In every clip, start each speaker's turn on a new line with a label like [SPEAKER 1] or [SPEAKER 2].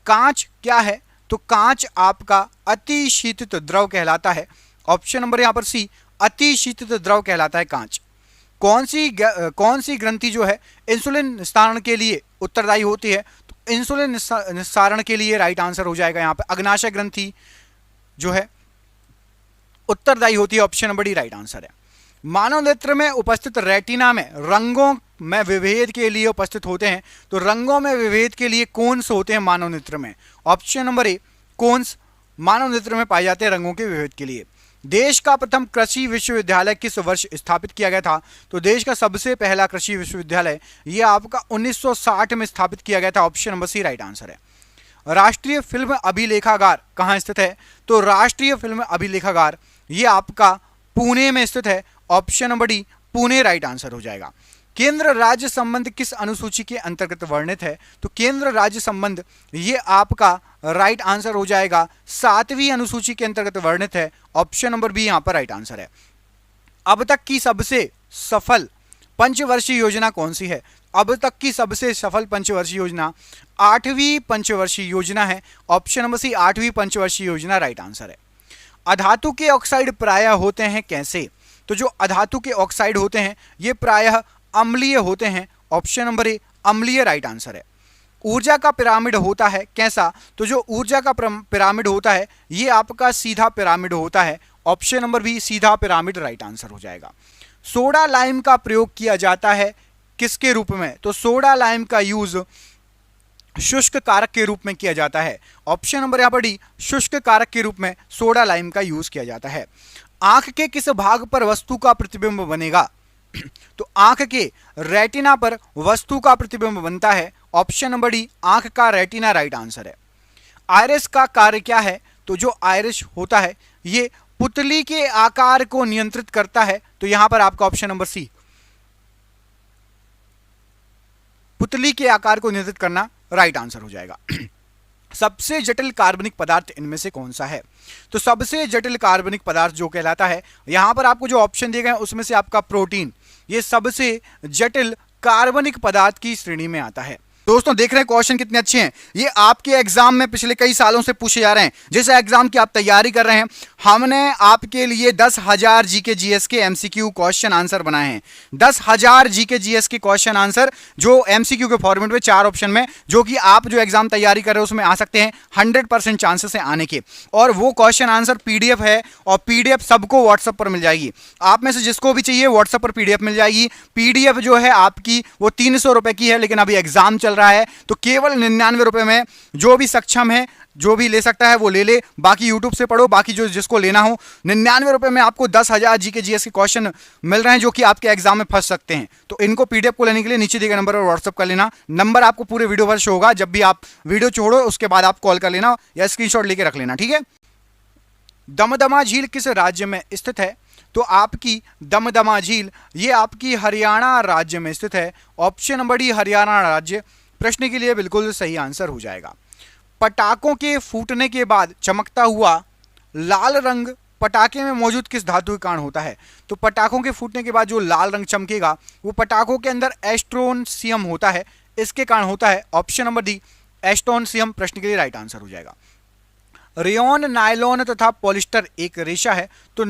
[SPEAKER 1] कांच क्या है? तो कांच आपका अति शीतित द्रव कहलाता है। ऑप्शन नंबर यहाँ पर सी, अति शीतित द्रव कहलाता है कांच। कौन सी ग्रंथि जो है इंसुलिन निस्तारण के लिए उत्तरदायी होती है? तो इंसुलिन निस्तारण के लिए राइट आंसर हो जाएगा यहाँ पे अग्नाशय ग्रंथि जो है उत्तरदायी होती है। Option number D right answer है। मानव नेत्र में उपस्थित रेटिना में रंगों में विभेद के लिए उपस्थित होते हैं। तो रंगों में विभेद के लिए कोन्स होते हैं मानव नेत्र में। ऑप्शन नंबर ए, कोन्स मानव नेत्र में पाए जाते हैं रंगों के विभेद के लिए। देश का प्रथम कृषि विश्वविद्यालय किस वर्ष स्थापित किया गया था? तो देश का सबसे पहला कृषि विश्वविद्यालय ये आपका 1960 में स्थापित किया गया था। Option number C right answer है। राष्ट्रीय फिल्म अभिलेखागार कहाँ स्थित है? तो राष्ट्रीय फिल्म अभिलेखागार ये आपका पुणे में स्थित है। Option number D Pune right answer हो जाएगा। केंद्र राज्य संबंध किस अनुसूची के अंतर्गत वर्णित है? तो केंद्र राज्य संबंध ये आपका राइट आंसर हो जाएगा 7वीं अनुसूची के अंतर्गत वर्णित है। ऑप्शन नंबर बी यहां पर राइट आंसर है। अब तक की सबसे सफल पंचवर्षीय योजना कौन सी है? अब तक की सबसे सफल पंचवर्षीय योजना 8वीं पंचवर्षीय योजना है। ऑप्शन नंबर सी 8वीं पंचवर्षीय योजना राइट आंसर है। अधातु के ऑक्साइड प्रायः होते हैं कैसे? तो जो अधातु के ऑक्साइड होते हैं ये प्रायः अम्लीय होते हैं। ऑप्शन नंबर ए अम्लीय राइट आंसर है। ऊर्जा का पिरामिड होता है कैसा? तो जो ऊर्जा का पिरामिड होता है ये आपका सीधा पिरामिड होता है। ऑप्शन नंबर बी सीधा पिरामिड राइट आंसर हो जाएगा। सोडा लाइम का प्रयोग किया जाता है किसके रूप में? तो सोडा लाइम का यूज शुष्क कारक के रूप में किया जाता है। ऑप्शन नंबर यहां पर डी शुष्क कारक के रूप में सोडा लाइम का यूज किया जाता है। आंख के किस भाग पर वस्तु का प्रतिबिंब बनेगा? तो आंख के रेटिना पर वस्तु का प्रतिबिंब बनता है। ऑप्शन नंबर डी आंख का रेटिना राइट आंसर है। आयरिस का कार्य क्या है? तो जो आयरिस होता है ये पुतली के आकार को नियंत्रित करता है। तो यहां पर आपका ऑप्शन नंबर सी पुतली के आकार को नियंत्रित करना राइट आंसर हो जाएगा। सबसे जटिल कार्बनिक पदार्थ इनमें से कौन सा है? तो सबसे जटिल कार्बनिक पदार्थ जो कहलाता है यहां पर आपको जो ऑप्शन दिए गए उसमें से आपका प्रोटीन ये सबसे जटिल कार्बनिक पदार्थ की श्रेणी में आता है। दोस्तों देख रहे हैं क्वेश्चन कितने अच्छे हैं। ये आपके एग्जाम में पिछले कई सालों से पूछे जा रहे हैं। जिस एग्जाम की आप तैयारी कर रहे हैं हमने आपके लिए 10,000 जीके जीएस के एमसीक्यू क्वेश्चन आंसर बनाए हैं। 10,000 जीके जीएस के क्वेश्चन आंसर जो एमसीक्यू के फॉर्मेट में 4 ऑप्शन में, जो कि आप जो एग्जाम तैयारी कर रहे हो उसमें आ सकते हैं। 100% चांसेस है आने के। और वो क्वेश्चन आंसर पीडीएफ है और पीडीएफ सबको व्हाट्सएप पर मिल जाएगी। आप में से जिसको भी चाहिए व्हाट्सएप पर पीडीएफ मिल जाएगी। पीडीएफ जो है आपकी वो 300 रुपए की है, लेकिन अभी एग्जाम चल रहा है तो केवल 99 रुपए में जो भी सक्षम है जो भी ले सकता है वो ले ले। बाकी यूट्यूब से पढ़ो, बाकी जो जिसको लेना हो 99 रुपए में आपको 10,000 जीके जीएस के क्वेश्चन मिल रहे हैं जो कि आपके एग्जाम में फंस सकते हैं। तो इनको पीडीएफ को लेने के लिए नीचे दिए गए नंबर पर व्हाट्सएप कर लेना। नंबर आपको पूरे वीडियो पर शो होगा। जब भी आप वीडियो छोड़ो उसके बाद आप कॉल कर लेना या स्क्रीनशॉट लेके रख लेना, ठीक है। दमदमा झील किस राज्य में स्थित है? तो आपकी दमदमा झील ये आपकी हरियाणा राज्य में स्थित है। ऑप्शन नंबर डी हरियाणा राज्य प्रश्न के लिए बिल्कुल सही आंसर हो जाएगा। पटाखों के फूटने के बाद चमकता हुआ लाल रंग पटाखे में मौजूद किस धातु के कारण होता है? तो पटाखों के फूटने के बाद जो लाल रंग चमकेगा वो पटाखों के अंदर एस्ट्रोनशियम होता है, इसके कारण होता है। ऑप्शन नंबर डी एस्ट्रोनशियम प्रश्न के लिए राइट आंसर हो जाएगा। रेयॉन, नायलॉन तथा पॉलिस्टर एक रेशा है। तो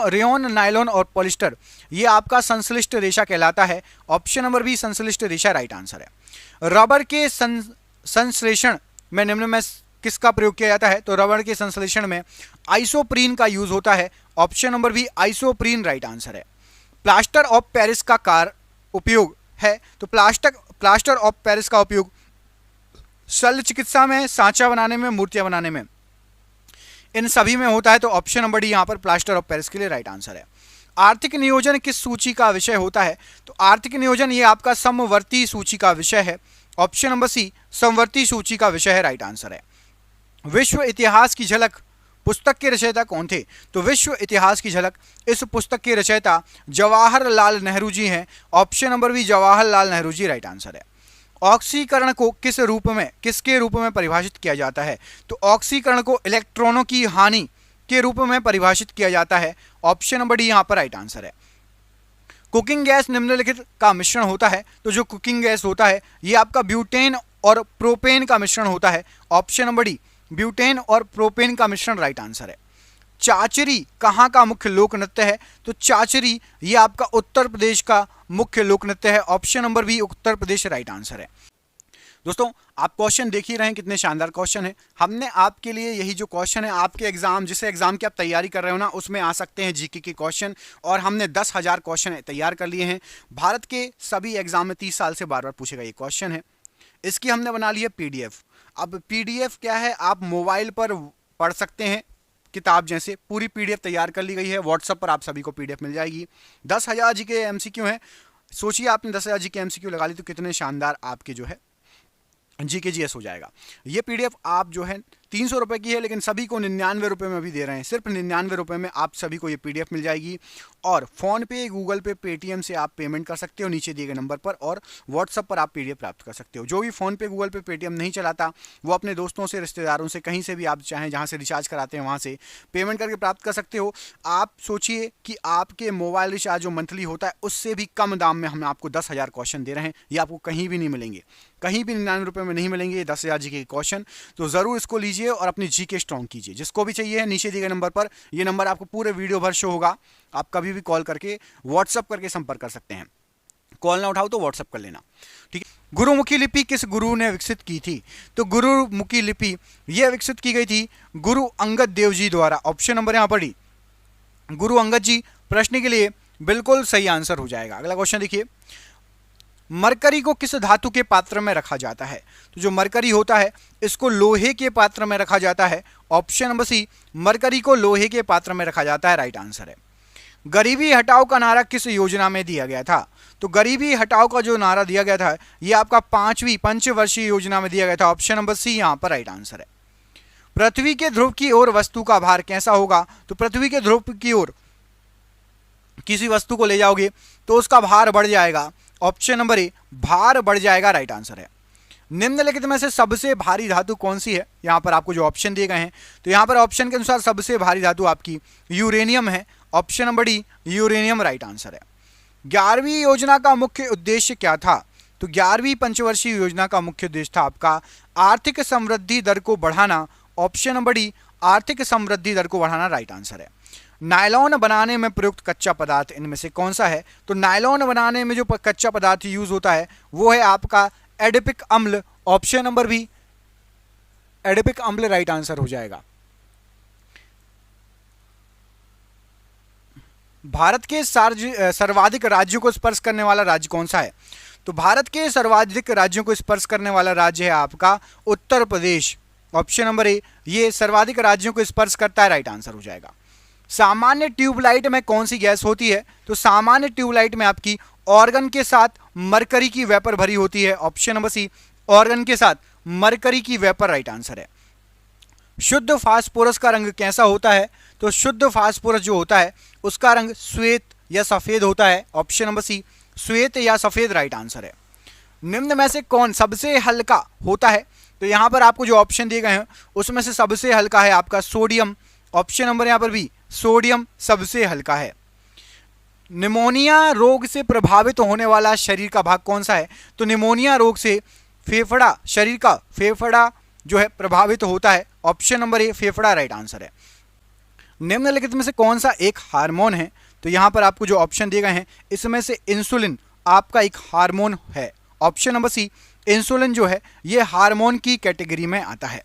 [SPEAKER 1] रेयॉन, नायलॉन और पॉलिस्टर ये आपका संश्लिष्ट रेशा कहलाता है। ऑप्शन नंबर बी संश्लिष्ट रेशा राइट आंसर है। रबर के संश्लेषण में निम्न में किसका प्रयोग किया जाता है? तो रबर के संश्लेषण में आइसोप्रीन का यूज होता है। Option number B isoprene right answer है। प्लास्टर ऑफ पेरिस का कार उपयोग है। तो प्लास्टर ऑफ पेरिस का उपयोग शल्य चिकित्सा में, सांचा बनाने में, मूर्तियां बनाने में, इन सभी में होता है। तो ऑप्शन नंबर डी यहां पर प्लास्टर ऑफ पेरिस के लिए राइट आंसर है। आर्थिक नियोजन किस सूची का विषय होता है? तो आर्थिक नियोजन ये आपका समवर्ती सूची का विषय है। ऑप्शन नंबर सी समवर्ती सूची का विषय है राइट आंसर है। विश्व इतिहास की झलक पुस्तक के रचयिता कौन थे? तो विश्व इतिहास की झलक इस पुस्तक के रचयिता जवाहरलाल नेहरू जी हैं। Option number B Jawaharlal Nehru ji right answer है। ऑक्सीकरण को किस रूप में, किसके रूप में परिभाषित किया जाता है? तो ऑक्सीकरण को इलेक्ट्रॉनों की हानि के रूप में परिभाषित किया जाता है। ऑप्शन नंबर डी यहां पर राइट आंसर है। कुकिंग गैस निम्नलिखित का मिश्रण होता है। तो जो कुकिंग गैस होता है ये आपका ब्यूटेन और प्रोपेन का मिश्रण होता है? ऑप्शन नंबर डी ब्यूटेन और प्रोपेन का मिश्रण राइट आंसर है। चाचरी कहाँ का मुख्य लोक नृत्य है? तो चाचरी ये आपका उत्तर प्रदेश का मुख्य लोक नृत्य है। Option number B Uttar Pradesh right answer है। दोस्तों आप क्वेश्चन देख ही रहे हैं कितने शानदार क्वेश्चन है। हमने आपके लिए यही जो क्वेश्चन है आपके एग्जाम जिस एग्जाम की आप तैयारी कर रहे हो ना उसमें आ सकते हैं जीके के क्वेश्चन, और हमने 10,000 क्वेश्चन तैयार कर लिए हैं। भारत के सभी एग्जाम में 30 साल से बार बार पूछेगा ये क्वेश्चन है। इसकी हमने बना ली है पीडीएफ। अब पीडीएफ क्या है, आप मोबाइल पर पढ़ सकते हैं, किताब जैसे पूरी पीडीएफ तैयार कर ली गई है। व्हाट्सएप पर आप सभी को पीडीएफ मिल जाएगी। 10,000 जीके एमसीक्यू है। सोचिए आपने 10,000 जीके एमसीक्यू लगा ली तो कितने शानदार आपके जो है जीके जीएस हो जाएगा। ये पीडीएफ आप जो है 300 रुपये की है, लेकिन सभी को 99 रुपये में अभी दे रहे हैं। सिर्फ 99 रुपये में आप सभी को ये पीडीएफ मिल जाएगी। और फ़ोन पे, गूगल पे, पेटीएम से आप पेमेंट कर सकते हो नीचे दिए गए नंबर पर, और व्हाट्सअप पर आप पीडीएफ प्राप्त कर सकते हो। जो भी फ़ोन पे, गूगल पे, पेटीएम नहीं चलाता वो अपने दोस्तों से, रिश्तेदारों से, कहीं से भी आप चाहें जहाँ से रिचार्ज कराते हैं वहाँ से पेमेंट करके प्राप्त कर सकते हो। आप सोचिए कि आपके मोबाइल रिचार्ज जो मंथली होता है उससे भी कम दाम में हम आपको 10,000 क्वेश्चन दे रहे हैं। ये आपको कहीं भी नहीं मिलेंगे, कहीं भी 99 रुपये में नहीं मिलेंगे 10,000 जीके के क्वेश्चन। तो ज़रूर इसको लीजिए और अपनी जीके स्ट्रॉन्ग कीजिए। जिसको भी चाहिए है नीचे दिए गए नंबर पर, ये नंबर आपको पूरे वीडियो भर शो होगा। आप कभी भी कॉल करके, व्हाट्सअप करके संपर्क कर सकते हैं। कॉल ना उठाओ तो व्हाट्सअप कर लेना, ठीक है। गुरुमुखी लिपि किस गुरु ने विकसित की थी? तो गुरुमुखी लिपि यह विकसित की गई थी गुरु अंगद देव जी द्वारा। ऑप्शन नंबर यहां पर डी गुरु अंगद जी। प्रश्न के लिए बिल्कुल सही आंसर हो जाएगा। अगला क्वेश्चन देखिए, मरकरी को किस धातु के पात्र में रखा जाता है? तो जो मरकरी होता है इसको लोहे के पात्र में रखा जाता है। ऑप्शन नंबर सी मरकरी को लोहे के पात्र में रखा जाता है, राइट आंसर है। गरीबी हटाओ का नारा किस योजना में दिया गया था? तो गरीबी हटाओ का जो नारा दिया गया था ये आपका 5वीं पंचवर्षीय योजना में दिया गया था। ऑप्शन नंबर सी यहां पर राइट आंसर है। पृथ्वी के ध्रुव की ओर वस्तु का भार कैसा होगा? तो पृथ्वी के ध्रुव की ओर किसी वस्तु को ले जाओगे तो उसका भार बढ़ जाएगा। ऑप्शन नंबर ए भार बढ़ जाएगा, राइट आंसर है। निम्नलिखित में से सबसे भारी धातु कौन सी है? यहां पर आपको जो ऑप्शन दिए गए हैं तो यहां पर ऑप्शन के अनुसार सबसे भारी धातु आपकी यूरेनियम है। Option number D uranium right answer है। 11वीं योजना का मुख्य उद्देश्य क्या था? तो 11वीं पंचवर्षीय योजना का मुख्य उद्देश्य था आपका आर्थिक समृद्धि दर को बढ़ाना। ऑप्शन नंबर डी आर्थिक समृद्धि दर को बढ़ाना, राइट आंसर है। नायलॉन बनाने में प्रयुक्त कच्चा पदार्थ इनमें से कौन सा है? तो नायलॉन बनाने में जो कच्चा पदार्थ यूज होता है वो है आपका एडिपिक अम्ल। ऑप्शन नंबर बी एडिपिक अम्ल राइट आंसर हो जाएगा। भारत के सर्वाधिक राज्यों को स्पर्श करने वाला राज्य कौन सा है? तो भारत के सर्वाधिक राज्यों को स्पर्श करने वाला राज्य है आपका Uttar Pradesh. Option number A ये सर्वाधिक राज्यों को स्पर्श करता है, राइट आंसर हो जाएगा। सामान्य ट्यूबलाइट में कौन सी गैस होती है? तो सामान्य ट्यूबलाइट में आपकी ऑर्गन के साथ मरकरी की वेपर भरी होती है। ऑप्शन नंबर सी ऑर्गन के साथ मरकरी की वेपर राइट आंसर है। शुद्ध फास्फोरस का रंग कैसा होता है? तो शुद्ध फास्फोरस जो होता है उसका रंग श्वेत या सफेद होता है। ऑप्शन नंबर सी श्वेत या सफेद राइट आंसर है। निम्न में से कौन सबसे हल्का होता है? तो यहां पर आपको जो ऑप्शन दिए गए हैं उसमें से सबसे हल्का है आपका सोडियम। ऑप्शन नंबर यहां पर भी सोडियम सबसे हल्का है। निमोनिया रोग से प्रभावित होने वाला शरीर का भाग कौन सा है? तो निमोनिया रोग से फेफड़ा, शरीर का फेफड़ा जो है प्रभावित होता है। ऑप्शन नंबर ए फेफड़ा राइट आंसर है। निम्नलिखित में से कौन सा एक हार्मोन है? तो यहां पर आपको जो ऑप्शन दिए गए हैं इसमें से इंसुलिन आपका एक हार्मोन है। ऑप्शन नंबर सी इंसुलिन जो है यह हार्मोन की कैटेगरी में आता है।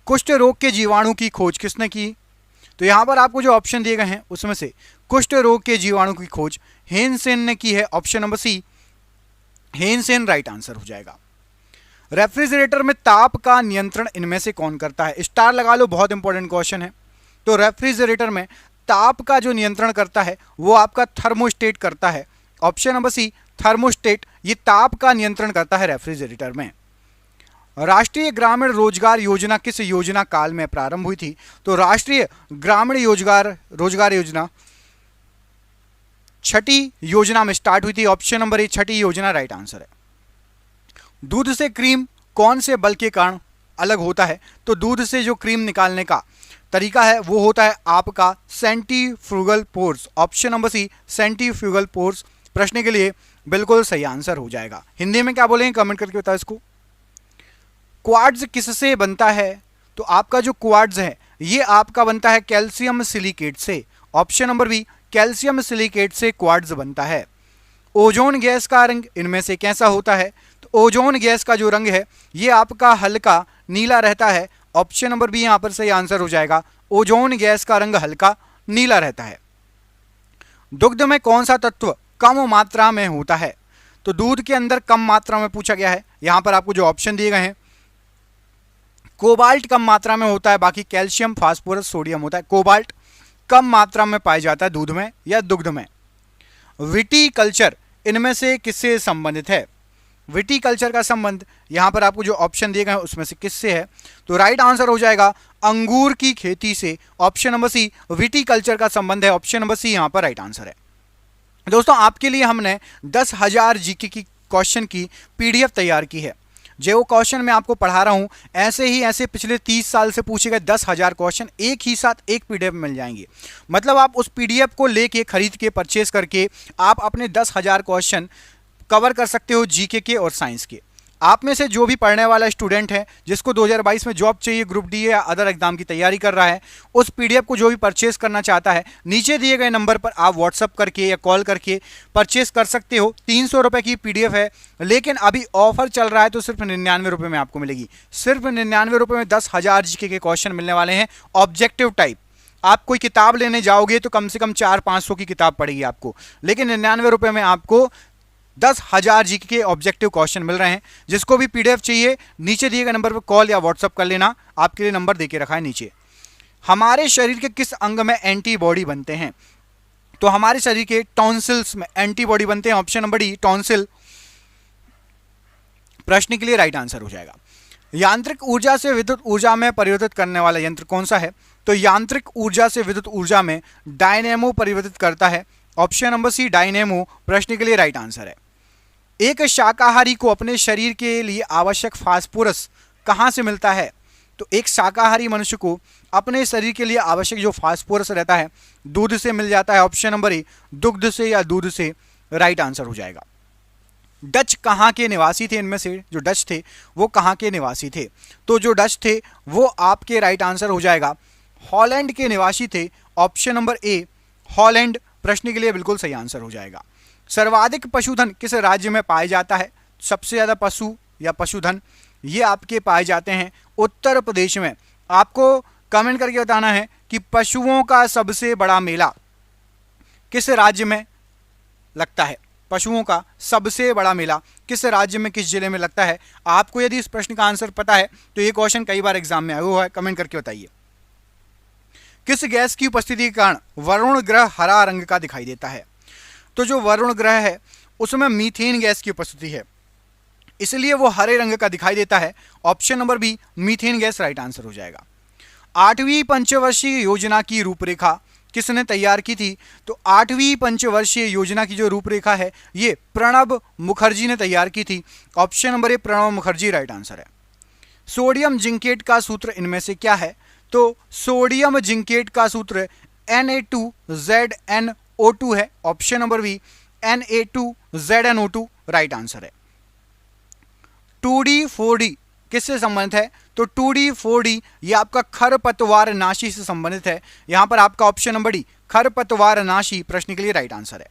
[SPEAKER 1] कुष्ठ रोग के जीवाणु की खोज किसने की? तो यहां पर आपको जो ऑप्शन दिए गए हैं उसमें से कुष्ठ रोग के जीवाणु की खोज हेनसेन ने की है। Option number C Hensen right answer हो जाएगा। रेफ्रिजरेटर में ताप का नियंत्रण इनमें से कौन करता है? स्टार लगा लो, बहुत इंपॉर्टेंट क्वेश्चन है। तो रेफ्रिजरेटर में ताप का जो नियंत्रण करता है वो आपका थर्मोस्टेट करता है। ऑप्शन नंबर सी थर्मोस्टेट ये ताप का नियंत्रण करता है रेफ्रिजरेटर में। राष्ट्रीय ग्रामीण रोजगार योजना किस योजना काल में प्रारंभ हुई थी? तो राष्ट्रीय ग्रामीण रोजगार योजना छठी योजना में स्टार्ट हुई थी। ऑप्शन नंबर ए छठी योजना राइट आंसर है। दूध से क्रीम कौन से बल के कारण अलग होता है? तो दूध से जो क्रीम निकालने का तरीका है वो होता है आपका centrifugal force. Option number C centrifugal force प्रश्न के लिए बिल्कुल सही आंसर हो जाएगा। हिंदी में क्या बोलेंगे कमेंट करके बताओ इसको। क्वार्ट्ज किससे बनता है? तो आपका जो क्वार्ट्ज है ये आपका बनता है कैल्शियम सिलिकेट से। Option number B, calcium silicate से क्वार्ट्ज बनता है। ओजोन गैस का रंग इनमें से कैसा होता है? तो ओजोन गैस का जो रंग है ये आपका हल्का नीला रहता है। ऑप्शन नंबर बी यहां पर सही आंसर हो जाएगा। ओजोन गैस का रंग हल्का नीला रहता है। दुग्ध में कौन सा तत्व कम मात्रा में होता है? तो दूध के अंदर कम मात्रा में पूछा गया है। यहां पर आपको जो ऑप्शन दिए गए हैं, कोबाल्ट कम मात्रा में होता है, बाकी कैल्शियम, फास्फोरस, सोडियम होता है। कोबाल्ट कम मात्रा में पाया जाता है दूध में या दुग्ध में। विटीकल्चर इनमें से किससे संबंधित है? विटीकल्चर का संबंध यहां पर आपको जो ऑप्शन दिए गए हैं उसमें से किससे है? तो राइट आंसर हो जाएगा अंगूर की खेती से। ऑप्शन नंबर सी, विटीकल्चर का संबंध है। ऑप्शन नंबर सी यहां पर राइट आंसर है। दोस्तों आपके लिए हमने 10,000 जीके की क्वेश्चन की पीडीएफ तैयार की है। जो क्वेश्चन मैं आपको पढ़ा रहा हूं ऐसे पिछले 30 साल से पूछे गए 10,000 क्वेश्चन एक ही साथ एक पीडीएफ में मिल जाएंगे। मतलब आप उस पीडीएफ को लेके खरीद के परचेस करके आप अपने 10,000 क्वेश्चन कवर कर सकते हो जीके के और साइंस के। आप में से जो भी पढ़ने वाला स्टूडेंट है जिसको 2022 में जॉब चाहिए, ग्रुप डी या अदर एग्जाम की तैयारी कर रहा है, उस पीडीएफ को जो भी परचेस करना चाहता है नीचे दिए गए नंबर पर आप व्हाट्सअप करके या कॉल करके परचेस कर सकते हो। 300 रुपये की पीडीएफ है, लेकिन अभी ऑफर चल रहा है तो सिर्फ 99 रुपये में आपको मिलेगी। सिर्फ 99 रुपये में 10,000 जीके के क्वेश्चन मिलने वाले हैं ऑब्जेक्टिव टाइप। आप कोई किताब लेने जाओगे तो कम से कम 400-500 की किताब पड़ेगी आपको, लेकिन 99 रुपये में आपको 10,000 जीके के ऑब्जेक्टिव क्वेश्चन मिल रहे हैं। जिसको भी पीडीएफ चाहिए नीचे दिए गए नंबर पर कॉल या व्हाट्सअप कर लेना, आपके लिए नंबर देके रखा है नीचे। हमारे शरीर के किस अंग में एंटीबॉडी बनते हैं? तो हमारे शरीर के टॉन्सिल्स में एंटीबॉडी बनते हैं। ऑप्शन नंबर डी, टॉन्सिल प्रश्न के लिए राइट आंसर हो जाएगा। यांत्रिक ऊर्जा से विद्युत ऊर्जा में परिवर्तित करने वाला यंत्र कौन सा है? तो यांत्रिक ऊर्जा से विद्युत ऊर्जा में डायनेमो परिवर्तित करता है। ऑप्शन नंबर सी, डायनेमो प्रश्न के लिए राइट आंसर है। एक शाकाहारी को अपने शरीर के लिए आवश्यक फास्फोरस कहां से मिलता है? तो एक शाकाहारी मनुष्य को अपने शरीर के लिए आवश्यक जो फास्फोरस रहता है दूध से मिल जाता है। ऑप्शन नंबर ए, दुग्ध से या दूध से राइट आंसर हो जाएगा। डच कहाँ के निवासी थे? इनमें से जो डच थे वो कहाँ के निवासी थे? तो जो डच थे वो आपके राइट आंसर हो जाएगा हॉलैंड के निवासी थे। ऑप्शन नंबर ए, हॉलैंड प्रश्न के लिए बिल्कुल सही आंसर हो जाएगा। सर्वाधिक पशुधन किस राज्य में पाया जाता है? सबसे ज़्यादा पशु या पशुधन ये आपके पाए जाते हैं उत्तर प्रदेश में। आपको कमेंट करके बताना है कि पशुओं का सबसे बड़ा मेला किस राज्य में लगता है। पशुओं का सबसे बड़ा मेला किस राज्य में, किस जिले में लगता है? आपको यदि इस प्रश्न का आंसर पता है तो ये क्वेश्चन कई बार एग्जाम में आया हुआ है, कमेंट करके बताइए। किस गैस की उपस्थिति के कारण वरुण ग्रह हरा रंग का दिखाई देता है? तो जो वरुण ग्रह है उसमें मीथेन गैस की उपस्थिति है, इसलिए वो हरे रंग का दिखाई देता है। Option number B, methane gas right answer हो जाएगा। 8वीं पंचवर्षीय योजना की रूपरेखा किसने तैयार की थी? तो 8वीं पंचवर्षीय योजना की जो रूपरेखा है ये प्रणब मुखर्जी ने तैयार की थी। Option number A, Pranab Mukherjee right answer है। सोडियम जिंकेट का सूत्र इनमें से क्या है? तो सोडियम जिंकेट का सूत्र Na2ZnO2 है। Option number B, Na2ZnO2 right answer है। 2D 4D किससे संबंधित है? तो 2D 4D ये आपका खरपतवार नाशी से संबंधित है। यहां पर आपका ऑप्शन नंबर डी, खरपतवार नाशी प्रश्न के लिए राइट आंसर है।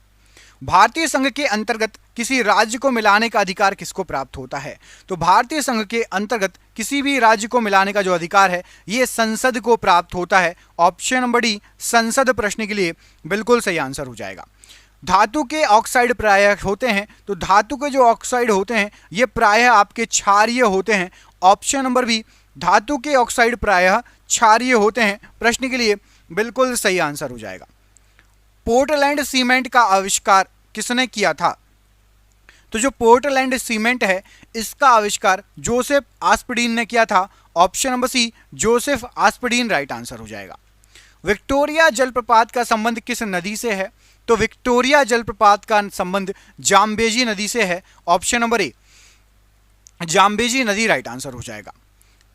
[SPEAKER 1] भारतीय संघ के अंतर्गत किसी राज्य को मिलाने का अधिकार किसको प्राप्त होता है? तो भारतीय संघ के अंतर्गत किसी भी राज्य को मिलाने का जो अधिकार है ये संसद को प्राप्त होता है। ऑप्शन नंबर डी, संसद प्रश्न के लिए बिल्कुल सही आंसर हो जाएगा। धातु के ऑक्साइड प्रायः होते हैं, तो धातु के जो ऑक्साइड होते हैं ये प्रायः आपके क्षारीय होते हैं। ऑप्शन नंबर बी, धातु के ऑक्साइड प्रायः क्षारीय होते हैं प्रश्न के लिए बिल्कुल सही आंसर हो जाएगा। पोर्टलैंड सीमेंट का आविष्कार किसने किया था? तो जो पोर्टलैंड सीमेंट है इसका आविष्कार जोसेफ आस्पडीन ने किया था। Option number C, Joseph Aspdin right answer हो जाएगा। विक्टोरिया जलप्रपात का संबंध किस नदी से है? तो विक्टोरिया जलप्रपात का संबंध जाम्बेजी नदी से है। ऑप्शन नंबर ए, जाम्बेजी नदी राइट आंसर हो जाएगा।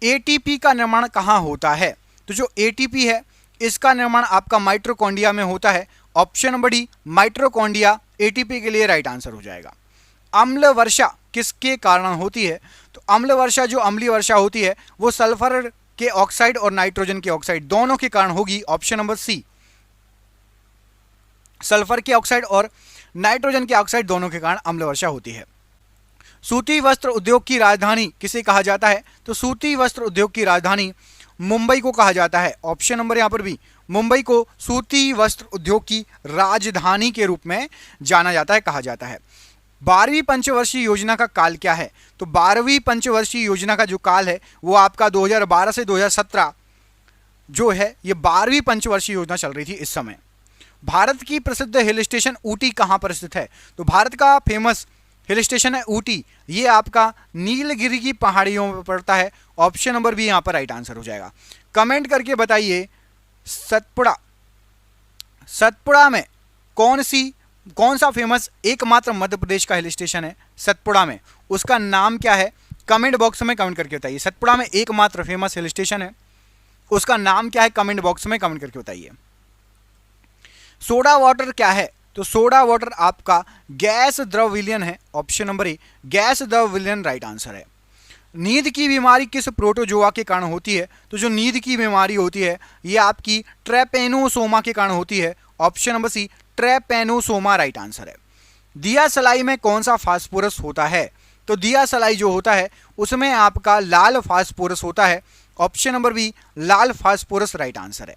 [SPEAKER 1] एटीपी का निर्माण कहाँ होता है? तो जो एटीपी है इसका निर्माण आपका माइटोकॉन्ड्रिया में होता है। Option number D, mitochondria ATP के लिए राइट आंसर हो जाएगा। अम्ल वर्षा किसके कारण होती है? तो अम्ल वर्षा जो अम्लीय वर्षा होती है वो सल्फर के ऑक्साइड और नाइट्रोजन के ऑक्साइड दोनों के कारण होगी। ऑप्शन नंबर सी, सल्फर के ऑक्साइड और नाइट्रोजन के ऑक्साइड दोनों के कारण अम्ल वर्षा होती है। सूती वस्त्र उद्योग की राजधानी किसे कहा जाता है? तो सूती वस्त्र उद्योग की राजधानी मुंबई को कहा जाता है। ऑप्शन नंबर यहां पर भी, मुंबई को सूती वस्त्र उद्योग की राजधानी के रूप में जाना जाता है, कहा जाता है। 12वीं पंचवर्षीय योजना का काल क्या है? तो 12वीं पंचवर्षीय योजना का जो काल है वो आपका 2012 से 2017 जो है, ये 12वीं पंचवर्षीय योजना चल रही थी इस समय। भारत की प्रसिद्ध हिल स्टेशन ऊटी कहां पर स्थित है? तो भारत का फेमस हिल स्टेशन है ऊटी, ये आपका नीलगिरी की पहाड़ियों में पड़ता है। ऑप्शन नंबर बी यहां पर राइट आंसर हो जाएगा। कमेंट करके बताइए सतपुड़ा में कौन सा फेमस एकमात्र मध्य प्रदेश का हिल स्टेशन है? सतपुड़ा में उसका नाम क्या है? कमेंट बॉक्स में कमेंट करके बताइए। सतपुड़ा में एकमात्र फेमस हिल स्टेशन है, उसका नाम क्या है? कमेंट बॉक्स में कमेंट करके बताइए। सोडा वाटर क्या है? तो सोडा वाटर आपका गैस द्रव विलयन है। ऑप्शन नंबर ए, गैस द्रव विलयन राइट आंसर है। नींद की बीमारी किस प्रोटोजोआ के कारण होती है? तो जो नींद की बीमारी होती है ये आपकी ट्रैपेनोसोमा के कारण होती है। Option number C, trypanosoma right answer है। दिया सलाई में कौन सा फास्फोरस होता है? तो दिया सलाई जो होता है उसमें आपका लाल फास्फोरस होता है। ऑप्शन नंबर बी, लाल फास्फोरस राइट आंसर है।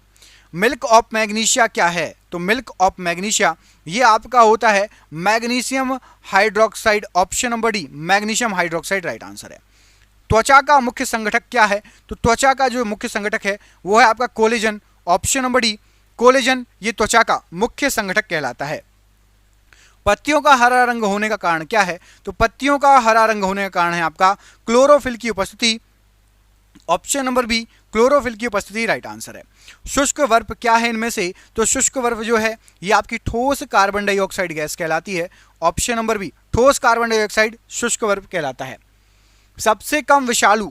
[SPEAKER 1] मिल्क ऑफ मैग्नीशिया क्या है? तो मिल्क ऑफ मैग्नीशिया ये आपका होता है magnesium hydroxide. Option number D, magnesium hydroxide right answer है। त्वचा का मुख्य संगठक क्या है? तो त्वचा का जो मुख्य संगठक है वो है आपका collagen. Option number D, collagen ये त्वचा का मुख्य संगठक कहलाता है। पत्तियों का हरा रंग होने का कारण क्या है? तो पत्तियों का हरा रंग होने का कारण है आपका क्लोरोफिल की उपस्थिति। ऑप्शन नंबर बी, क्लोरोफिल की उपस्थिति राइट आंसर है। शुष्क बर्फ क्या है इनमें से? तो शुष्क बर्फ जो है ये आपकी ठोस कार्बन डाइऑक्साइड गैस कहलाती है। ऑप्शन नंबर बी, ठोस कार्बन डाइऑक्साइड शुष्क बर्फ कहलाता है। सबसे कम विषाणु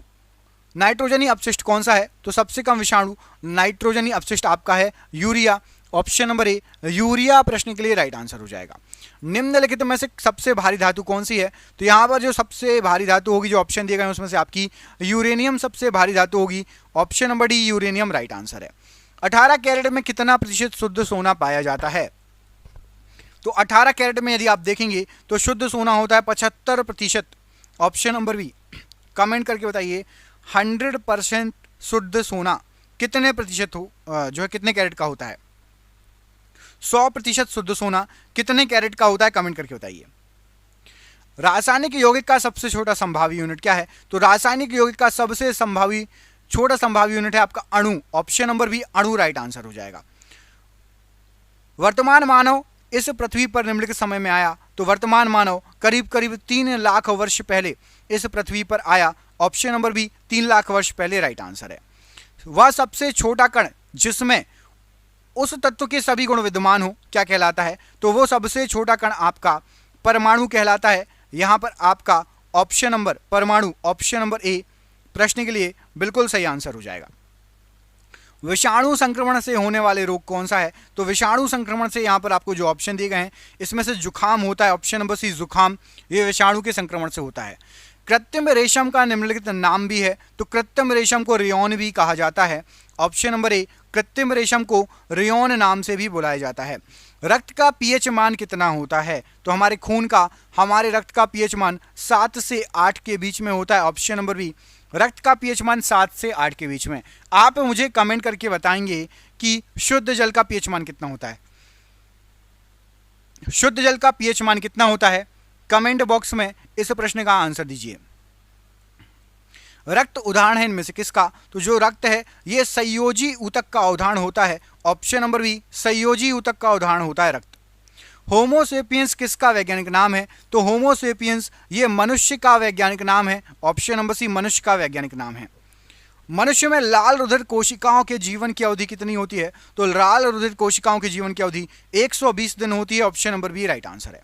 [SPEAKER 1] नाइट्रोजनी अपशिष्ट कौन सा है? तो सबसे कम विषाणु नाइट्रोजनी अपशिष्ट आपका है urea. Option number A, urea प्रश्न के लिए राइट आंसर हो जाएगा। निम्नलिखित में से सबसे भारी धातु कौन सी है? तो यहाँ पर जो सबसे भारी धातु होगी, जो ऑप्शन दिए गए हैं उसमें से आपकी यूरेनियम सबसे भारी धातु होगी। Option number D, uranium right answer है। 18 कैरेट में कितना प्रतिशत शुद्ध सोना पाया जाता है? तो 18 कैरेट में यदि आप देखेंगे तो शुद्ध सोना होता है 75%। ऑप्शन नंबर बी, कमेंट करके बताइए 100% शुद्ध सोना कितने प्रतिशत जो है कितने कैरेट का होता है? 100% शुद्ध सोना कितने कैरेट का होता है? कमेंट करके बताइए। रासायनिक यौगिक का सबसे छोटा संभावी यूनिट क्या है? तो रासायनिक यौगिक का सबसे छोटा संभावी यूनिट है आपका अणु। ऑप्शन नंबर बी, अणु राइट आंसर हो जाएगा। वर्तमान मानव इस पृथ्वी पर निम्नलिखित समय में आया? तो वर्तमान मानव करीब 3 लाख वर्ष पहले इस पृथ्वी पर आया। ऑप्शन नंबर बी, 3 लाख वर्ष पहले राइट आंसर है। वह सबसे छोटा कण जिसमें उस तत्व के सभी गुण विद्यमान हो क्या कहलाता है? तो वो सबसे छोटा कण आपका परमाणु कहलाता है। यहां पर आपका ऑप्शन नंबर परमाणु, ऑप्शन नंबर ए प्रश्न के लिए बिल्कुल सही आंसर हो जाएगा। विषाणु संक्रमण से होने वाले रोग कौन सा है? तो विषाणु संक्रमण से यहां पर आपको जो ऑप्शन दिए गए हैं इसमें से जुखाम होता है। ऑप्शन नंबर सी, जुखाम ये विषाणु के संक्रमण से होता है। कृत्रिम रेशम का निम्नलिखित नाम भी है? तो कृत्रिम रेशम को रेयॉन भी कहा जाता है। ऑप्शन नंबर ए, कृत्रिम रेशम को रेयॉन नाम से भी बुलाया जाता है। रक्त का पीएच मान कितना होता है? तो हमारे रक्त का पीएच मान 7 से 8 के बीच में होता है। ऑप्शन नंबर बी, रक्त का पीएच मान 7 से 8 के बीच में। आप मुझे कमेंट करके बताएंगे कि शुद्ध जल का पीएच मान कितना होता है? शुद्ध जल का पीएच मान कितना होता है? कमेंट बॉक्स में इस प्रश्न का आंसर दीजिए। रक्त उदाहरण है इनमें से किसका? तो जो रक्त है ये संयोजी ऊतक का उदाहरण होता है। ऑप्शन नंबर बी, संयोजी ऊतक का उदाहरण होता है रक्त। होमोसेपियंस किसका वैज्ञानिक नाम है? तो होमोसेपियंस ये मनुष्य का वैज्ञानिक नाम है। ऑप्शन नंबर सी, मनुष्य का वैज्ञानिक नाम है। मनुष्य में लाल रुधिर कोशिकाओं के जीवन की अवधि कितनी होती है? तो लाल रुधिर कोशिकाओं की जीवन की अवधि 120 दिन होती है। Option number B right answer है।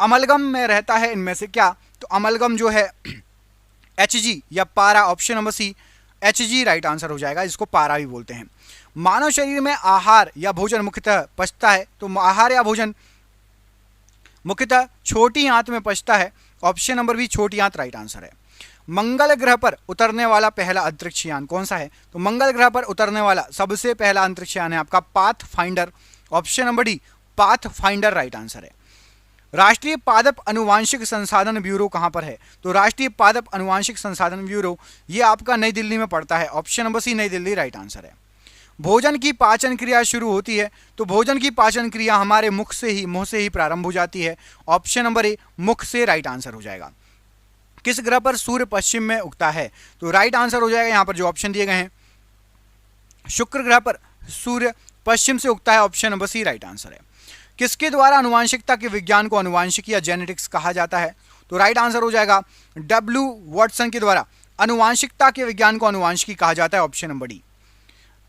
[SPEAKER 1] अमलगम में रहता है इनमें से क्या? तो अमलगम जो है Hg या पारा। Option number C, Hg right answer हो जाएगा, जिसको पारा भी बोलते हैं। मानव शरीर में आहार या भोजन मुख्यतः पचता है? तो आहार या भोजन मुख्यतः छोटी आंत में पचता है। ऑप्शन नंबर बी छोटी आंत राइट आंसर है। मंगल ग्रह पर उतरने वाला पहला अंतरिक्ष यान कौन सा है? तो मंगल ग्रह पर उतरने वाला सबसे पहला अंतरिक्ष यान है आपका path finder, option number D path finder right answer है। राष्ट्रीय पादप अनुवांशिक संसाधन ब्यूरो कहां पर है? तो राष्ट्रीय पादप अनुवांशिक संसाधन ब्यूरो ये आपका नई दिल्ली में पड़ता है, ऑप्शन नंबर सी नई दिल्ली राइट आंसर है। भोजन की पाचन क्रिया शुरू होती है, तो भोजन की पाचन क्रिया हमारे मुंह से ही प्रारंभ हो जाती है, ऑप्शन नंबर ए मुख से राइट आंसर हो जाएगा। किस ग्रह पर सूर्य पश्चिम में उगता है? तो राइट आंसर हो जाएगा यहां पर जो ऑप्शन दिए गए हैं, शुक्र ग्रह पर सूर्य पश्चिम से उगता है, option number C right answer है। किसके द्वारा अनुवांशिकता के विज्ञान को अनुवांशिकी या जेनेटिक्स कहा जाता है? तो राइट आंसर हो जाएगा डब्ल्यू वॉटसन के द्वारा अनुवांशिकता के विज्ञान को अनुवांशिकी कहा जाता है, option number D.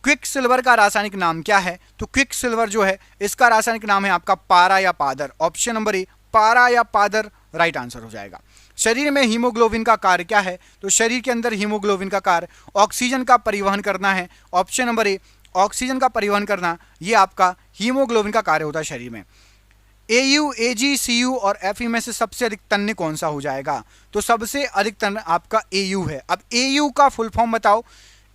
[SPEAKER 1] Quick silver का रासायनिक नाम क्या है? तो क्विक सिल्वर जो है इसका रासायनिक नाम है आपका पारा या पादर, ऑप्शन नंबर ए पारा या पादर राइट आंसर हो जाएगा। शरीर में हीमोग्लोबिन का कार्य क्या है? तो शरीर के अंदर हीमोग्लोबिन का कार्य ऑक्सीजन का परिवहन करना है, ऑप्शन नंबर ए ऑक्सीजन का परिवहन करना, ये आपका हीमोग्लोबिन का कार्य होता है शरीर में। AU, AG, CU और FE में से सबसे अधिक तन्य कौन सा हो जाएगा? तो सबसे अधिक तन्य आपका AU है। अब AU का फुल फॉर्म बताओ,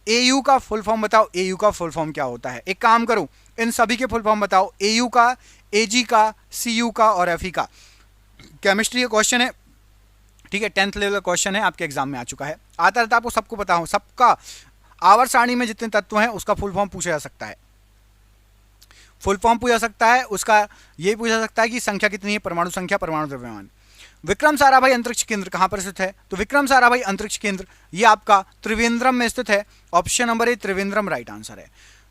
[SPEAKER 1] AU का फुल फॉर्म बताओ, AU का फुल फॉर्म क्या होता है? एक काम करो, इन सभी के फुल फॉर्म बताओ, AU का, AG का, CU का और FE का। केमिस्ट्री का क्वेश्चन है, ठीक है, 10th लेवल का क्वेश्चन है, आपके एग्जाम में आ चुका है, आता रहता, आपको सबको पता हो, सबका आवर्त सारणी में जितने तत्व हैं उसका फुल फॉर्म पूछा जा सकता है, फुल फॉर्म पूछा सकता है, उसका ये पूछा सकता है कि संख्या कितनी है, परमाणु संख्या, परमाणु द्रव्यमान। विक्रम साराभाई अंतरिक्ष केंद्र कहां पर स्थित है? तो विक्रम साराभाई अंतरिक्ष केंद्र ये आपका त्रिवेंद्रम में स्थित है, option number A Trivandrum right answer है।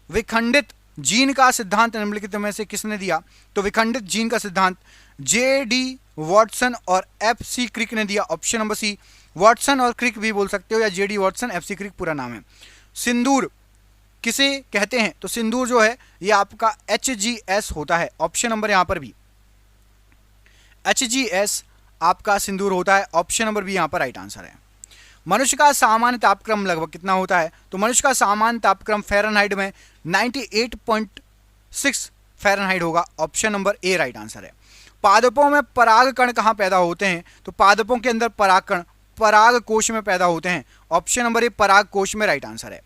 [SPEAKER 1] विखंडित जीन का सिद्धांत निम्नलिखित में से किसने दिया? तो विखंडित जीन का सिद्धांत JD वॉटसन और FC क्रिक ने दिया, ऑप्शन नंबर सी वॉटसन और क्रिक भी बोल सकते हो, या JD वॉटसन FC क्रिक पूरा नाम है। सिंदूर किसे कहते हैं? तो सिंदूर जो है ये आपका HGS होता है, ऑप्शन नंबर यहां पर भी HGS आपका सिंदूर होता है, ऑप्शन नंबर बी यहां पर राइट आंसर है। मनुष्य का सामान्य तापक्रम लगभग कितना होता है? तो मनुष्य का सामान्य तापक्रम फ़ारेनहाइट में 98.6 फ़ारेनहाइट होगा, option number A right answer है। पादपों में पराग कण कहां पैदा होते हैं? तो पादपों के अंदर पराग कण पराग कोश में पैदा होते हैं, ऑप्शन नंबर ए पराग कोश में राइट आंसर है।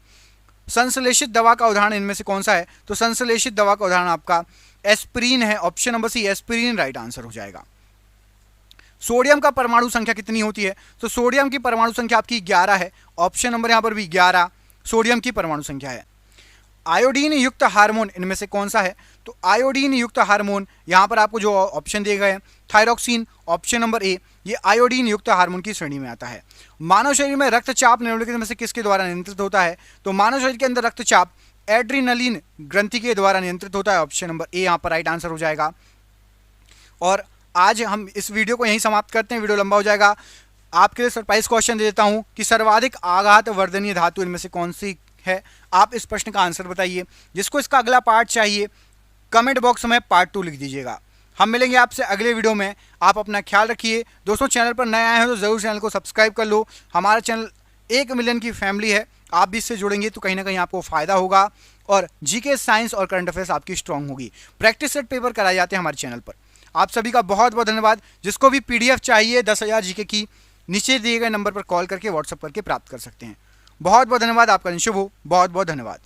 [SPEAKER 1] संश्लेषित दवा का उदाहरण इनमें से कौन सा है? तो संश्लेषित दवा का उदाहरण आपका एस्पिरिन है, option number C aspirin right answer हो जाएगा। सोडियम का परमाणु संख्या कितनी होती है? तो सोडियम की परमाणु संख्या आपकी 11 है, ऑप्शन नंबर यहां पर भी 11 सोडियम की परमाणु संख्या है। आयोडीन युक्त हार्मोन इनमें से कौन सा है? तो आयोडीन युक्त हार्मोन यहां पर आपको जो ऑप्शन दिए गए हैं, थायरोक्सिन, ऑप्शन नंबर ए, ये आयोडीन युक्त हार्मोन की श्रेणी में आता है। मानव शरीर में रक्तचाप निम्नलिखित में से किसके द्वारा नियंत्रित होता है? तो मानव शरीर के अंदर रक्तचाप एड्रीनलिन ग्रंथि के द्वारा नियंत्रित होता है, ऑप्शन नंबर ए यहां पर राइट आंसर हो जाएगा। और आज हम इस वीडियो को यहीं समाप्त करते हैं, वीडियो लंबा हो जाएगा। आपके लिए सरप्राइज क्वेश्चन दे देता हूं कि सर्वाधिक आघात वर्धनीय धातु इनमें से कौन सी है? आप इस प्रश्न का आंसर बताइए। जिसको इसका अगला पार्ट चाहिए कमेंट बॉक्स में पार्ट 2 लिख दीजिएगा। हम मिलेंगे आपसे अगले वीडियो में। आप अपना ख्याल रखिए दोस्तों। चैनल पर नए आए हो तो ज़रूर चैनल को सब्सक्राइब कर लो। हमारा चैनल 1 मिलियन की फैमिली है, आप भी इससे जुड़ेंगे तो कहीं ना कहीं आपको फ़ायदा होगा और जीके, साइंस और करंट अफेयर्स आपकी स्ट्रांग होगी। प्रैक्टिस सेट पेपर कराए जाते हैं हमारे चैनल पर। आप सभी का बहुत बहुत धन्यवाद। जिसको भी PDF चाहिए 10,000 जीके की, नीचे दिए गए नंबर पर कॉल करके व्हाट्सएप करके प्राप्त कर सकते हैं। बहुत बहुत धन्यवाद। आपका दिन शुभ हो। बहुत बहुत धन्यवाद।